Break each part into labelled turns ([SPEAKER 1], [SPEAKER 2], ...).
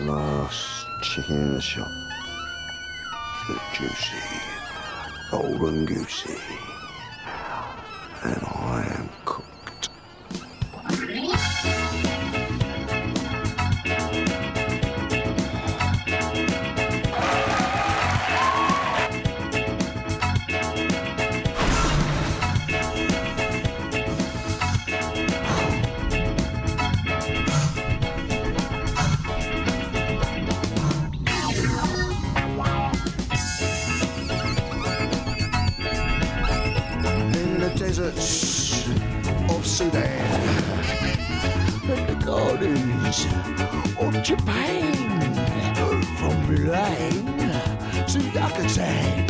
[SPEAKER 1] Last chicken in the shop. Look juicy, golden goosey, and I am cooked. Deserts of Sudan, and the gardens of Japan, from Milan to Yucatan,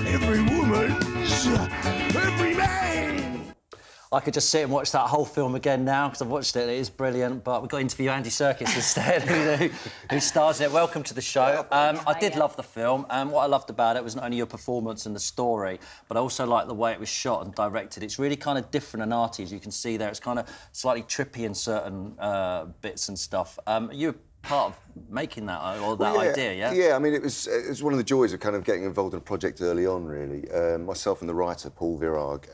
[SPEAKER 1] every woman's every man.
[SPEAKER 2] I could just sit and watch that whole film again now because I've watched it and it is brilliant. But we've got to interview Andy Serkis instead, who stars in it. Welcome to the show. I did love the film. What I loved about it was not only your performance and the story, but I also liked the way it was shot and directed. It's really kind of different and arty, as you can see there. It's kind of slightly trippy in certain bits and stuff. You part of making that or that idea, yeah?
[SPEAKER 1] Yeah, I mean, it was one of the joys of kind of getting involved in a project early on, really. Myself and the writer, Paul Virag,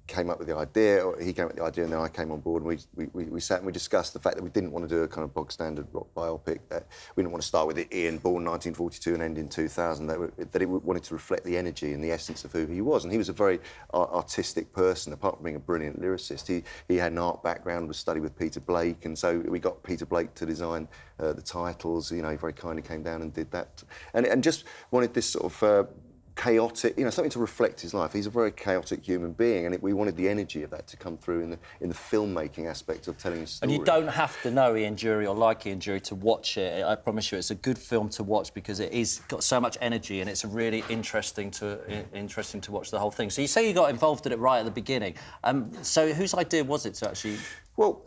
[SPEAKER 1] came up with the idea, or he came up with the idea, and then I came on board, and we sat and we discussed the fact that we didn't want to do a kind of bog-standard rock biopic, that we didn't want to start with Ian, born 1942 and end in 2000, that it wanted to reflect the energy and the essence of who he was. And he was a very artistic person, apart from being a brilliant lyricist. He had an art background, was studied with Peter Blake, and so we got Peter Blake to design the titles. You know, he very kindly came down and did that, and just wanted this sort of chaotic, you know, something to reflect his life. He's a very chaotic human being, and we wanted the energy of that to come through in the filmmaking aspect of telling a story.
[SPEAKER 2] And you don't have to know Ian Dury or like Ian Dury to watch it. I promise you, it's a good film to watch because it is got so much energy, and it's really interesting to watch the whole thing. So you say you got involved in it right at the beginning. So whose idea was it to actually?
[SPEAKER 1] Well,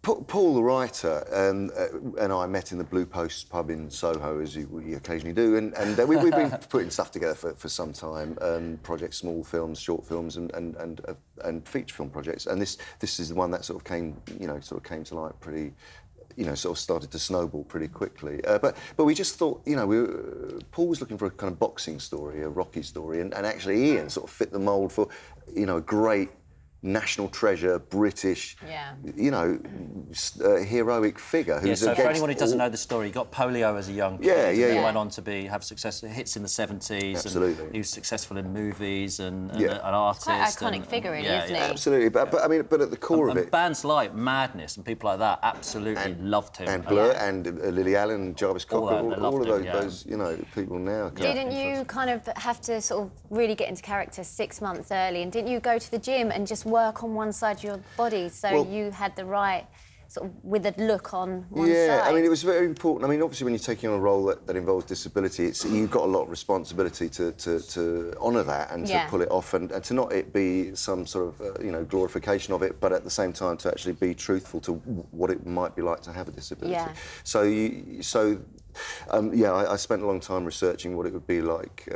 [SPEAKER 1] Paul, the writer, and I met in the Blue Post pub in Soho, as we occasionally do, and we've been putting stuff together for some time, projects, small films, short films, and feature film projects. And this is the one that sort of came to light pretty, you know, sort of started to snowball pretty quickly. But we just thought, you know, Paul was looking for a kind of boxing story, a Rocky story, and actually Ian sort of fit the mould for, you know, a great national treasure, British, you know, heroic figure. Who's
[SPEAKER 2] so for anyone who doesn't know the story, he got polio as a young kid. He went on to have successful hits in the 70s.
[SPEAKER 1] Absolutely.
[SPEAKER 2] And he was successful in movies and an artist.
[SPEAKER 3] Quite iconic figure, really, isn't he?
[SPEAKER 1] Absolutely. But I mean, but at the core of it,
[SPEAKER 2] bands like Madness and people like that absolutely loved him.
[SPEAKER 1] And Blur and Lily Allen, Jarvis Cocker, all of those, you know, people now.
[SPEAKER 3] Didn't you kind of have to sort of really get into character 6 months early, and didn't you go to the gym and just work on one side of your body so you had the right sort of withered look on one side?
[SPEAKER 1] Yeah, I mean, it was very important. I mean, obviously, when you're taking on a role that involves disability, you've got a lot of responsibility to honour that and to pull it off, and to not it be some sort of, you know, glorification of it, but at the same time to actually be truthful to what it might be like to have a disability. I spent a long time researching what it would be like.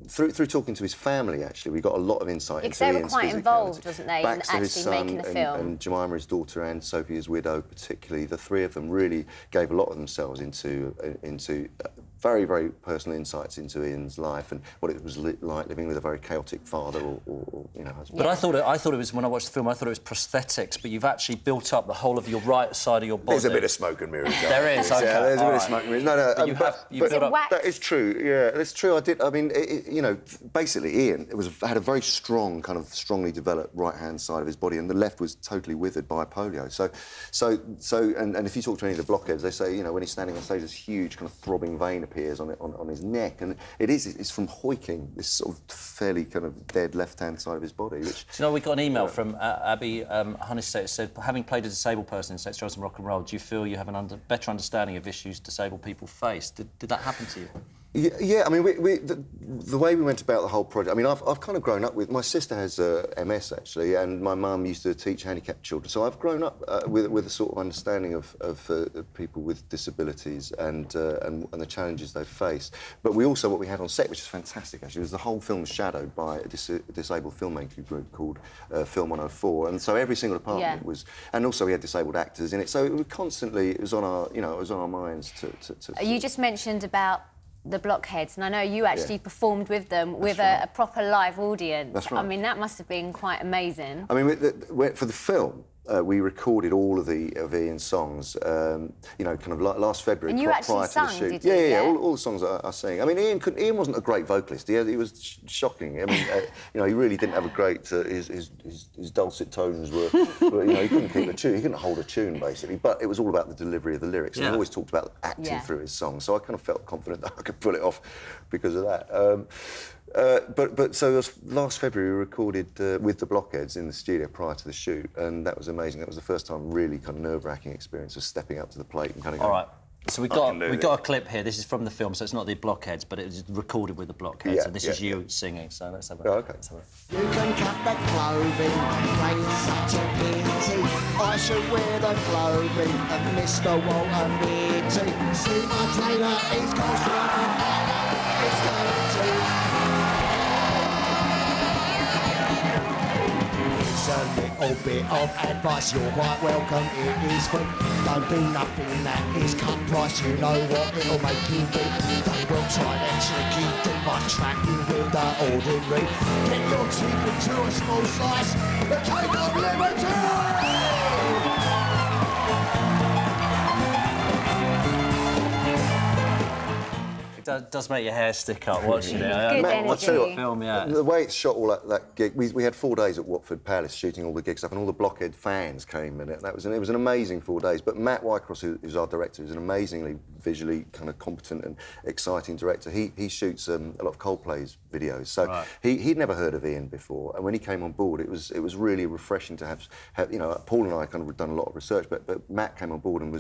[SPEAKER 1] Through talking to his family, actually, we got a lot of insight into Ian's
[SPEAKER 3] they were quite involved, wasn't they, in
[SPEAKER 1] Baxter, his
[SPEAKER 3] actually
[SPEAKER 1] son,
[SPEAKER 3] making the film?
[SPEAKER 1] And Jemima, his daughter, and Sophie, his widow, particularly. The three of them really gave a lot of themselves into very, very personal insights into Ian's life and what it was like living with a very chaotic father or you know, husband.
[SPEAKER 2] But I thought it was, when I watched the film, I thought it was prosthetics, but you've actually built up the whole of your right side of your body.
[SPEAKER 1] There's a bit of smoke and mirrors.
[SPEAKER 2] There is, okay.
[SPEAKER 1] Yeah, there's a bit of smoke and mirrors. No,
[SPEAKER 3] but
[SPEAKER 1] that is true, yeah, that's true. I mean, you know, basically, Ian had a very strong, kind of strongly developed right-hand side of his body, and the left was totally withered by polio. And if you talk to any of the blockheads, they say, you know, when he's standing on stage, this huge kind of throbbing vein appears on his neck, and it's from hoiking, this sort of fairly kind of dead left-hand side of his body. Which,
[SPEAKER 2] you know, we got an email from Abby Hunnister. It said, having played a disabled person in sex, drugs and rock and roll, do you feel you have better understanding of issues disabled people face? Did that happen to you?
[SPEAKER 1] Yeah, I mean, the way we went about the whole project, I mean, I've kind of grown up with... My sister has MS, actually, and my mum used to teach handicapped children, so I've grown up with a sort of understanding of people with disabilities and the challenges they face. But we also, what we had on set, which is fantastic, actually, was the whole film was shadowed by a disabled filmmaking group called Film 104, and so every single department was... And also we had disabled actors in it, so it was constantly, it was on our, you know, it was on our minds to
[SPEAKER 3] You just mentioned about the Blockheads, and I know you actually performed with them with a proper live audience.
[SPEAKER 1] That's right.
[SPEAKER 3] I mean, that must have been quite amazing.
[SPEAKER 1] I mean, for the film, we recorded all of Ian's songs, you know, kind of last February.
[SPEAKER 3] And you actually
[SPEAKER 1] prior
[SPEAKER 3] sung,
[SPEAKER 1] to the shoot.
[SPEAKER 3] did you?
[SPEAKER 1] Yeah. All the songs I sing. I mean, Ian wasn't a great vocalist. He was shocking. I mean, you know, he really didn't have a great. His dulcet tones were, you know, he couldn't keep a tune. He couldn't hold a tune basically. But it was all about the delivery of the lyrics. And he always talked about acting through his songs. So I kind of felt confident that I could pull it off because of that. So last February we recorded with the Blockheads in the studio prior to the shoot, and that was amazing. That was the first time really kind of nerve-wracking experience of stepping up to the plate and kind of going...
[SPEAKER 2] All right. So we got a clip here. This is from the film, so it's not the Blockheads, but it was recorded with the Blockheads.
[SPEAKER 1] Yeah,
[SPEAKER 2] and this is you singing. So let's have a.
[SPEAKER 1] Oh, okay.
[SPEAKER 2] Let's have a...
[SPEAKER 4] You can cut the clothing, plain such a pity. I should wear the clothing of Mr. Walter Mitty. See my tailor, he's costume, it's dirty. A little bit of advice, you're quite welcome, it is free. Don't do nothing that is cut price, you know what it'll make you be. They will try their tricky dip by trapping with the ordinary. Get your teeth into a small slice, the cake of liberty!
[SPEAKER 2] It does make your hair stick up watching it.
[SPEAKER 3] Good
[SPEAKER 1] Matt, I'll tell you what,
[SPEAKER 2] film, yeah.
[SPEAKER 1] the way it's shot, all that gig, we had 4 days at Watford Palace shooting all the gig stuff, and all the Blockhead fans came, and it was an amazing 4 days. But Matt Wycross, who's our director, who's an amazingly visually kind of competent and exciting director. He shoots a lot of Coldplay's videos, so he'd never heard of Ian before, and when he came on board, it was really refreshing to have you know, Paul and I kind of done a lot of research, but Matt came on board and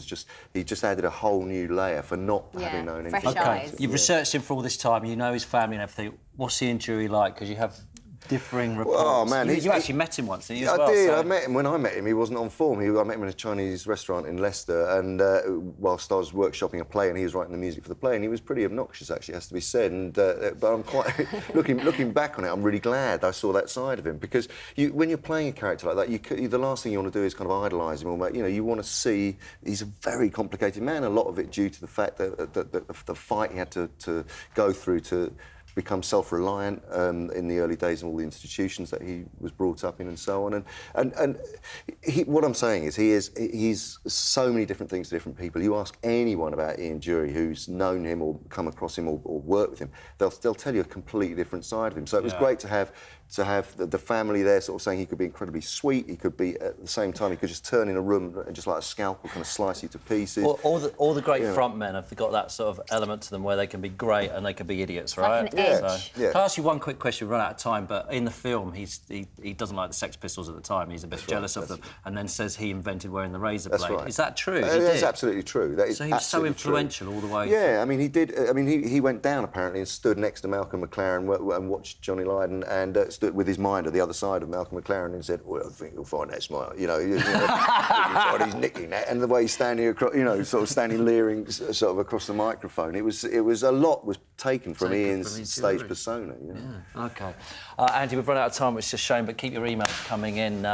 [SPEAKER 1] he just added a whole new layer for not having known anything.
[SPEAKER 3] Fresh eyes.
[SPEAKER 2] You've researched him for all this time. You know his family and everything. What's the injury like? Because you have differing reports.
[SPEAKER 1] Oh man,
[SPEAKER 2] you actually met him once, didn't you? As
[SPEAKER 1] I
[SPEAKER 2] well,
[SPEAKER 1] did.
[SPEAKER 2] so...
[SPEAKER 1] I met him. When I met him, he wasn't on form. I met him in a Chinese restaurant in Leicester, and whilst I was workshopping a play, and he was writing the music for the play, and he was pretty obnoxious, actually, has to be said. And but I'm quite looking back on it, I'm really glad I saw that side of him, because when you're playing a character like that, the last thing you want to do is kind of idolise him, or you know, you want to see he's a very complicated man. A lot of it due to the fact that the fight he had to go through to become self-reliant in the early days of all the institutions that he was brought up in and so on. And what I'm saying is he's so many different things to different people. You ask anyone about Ian Dury who's known him or come across him or worked with him, they'll tell you a completely different side of him. So it was great to have the family there sort of saying he could be incredibly sweet, he could be, at the same time, he could just turn in a room and just like a scalpel kind of slice you to pieces.
[SPEAKER 2] All the great front men have got that sort of element to them where they can be great and they can be idiots, right?
[SPEAKER 3] Like an edge.
[SPEAKER 2] So, can I ask you one quick question? We've run out of time, but in the film, he doesn't like the Sex Pistols at the time. He's a bit jealous of them, and then says he invented wearing the razor blade.
[SPEAKER 1] Right.
[SPEAKER 2] Is that true?
[SPEAKER 1] That's absolutely true. That is
[SPEAKER 2] so he was so influential
[SPEAKER 1] true.
[SPEAKER 2] all the way.
[SPEAKER 1] Yeah, I mean, he did. I mean, he went down apparently and stood next to Malcolm McLaren and watched Johnny Lydon and stood with his mind at the other side of Malcolm McLaren and said, "Well, I think you'll find that smart." You know, you'll find he's nicking that, and the way he's standing across, you know, sort of standing leering sort of across the microphone. It was a lot was taken from Ian's stage persona. You know?
[SPEAKER 2] Yeah. Okay. Andy, we've run out of time, which is a shame, but keep your emails coming in.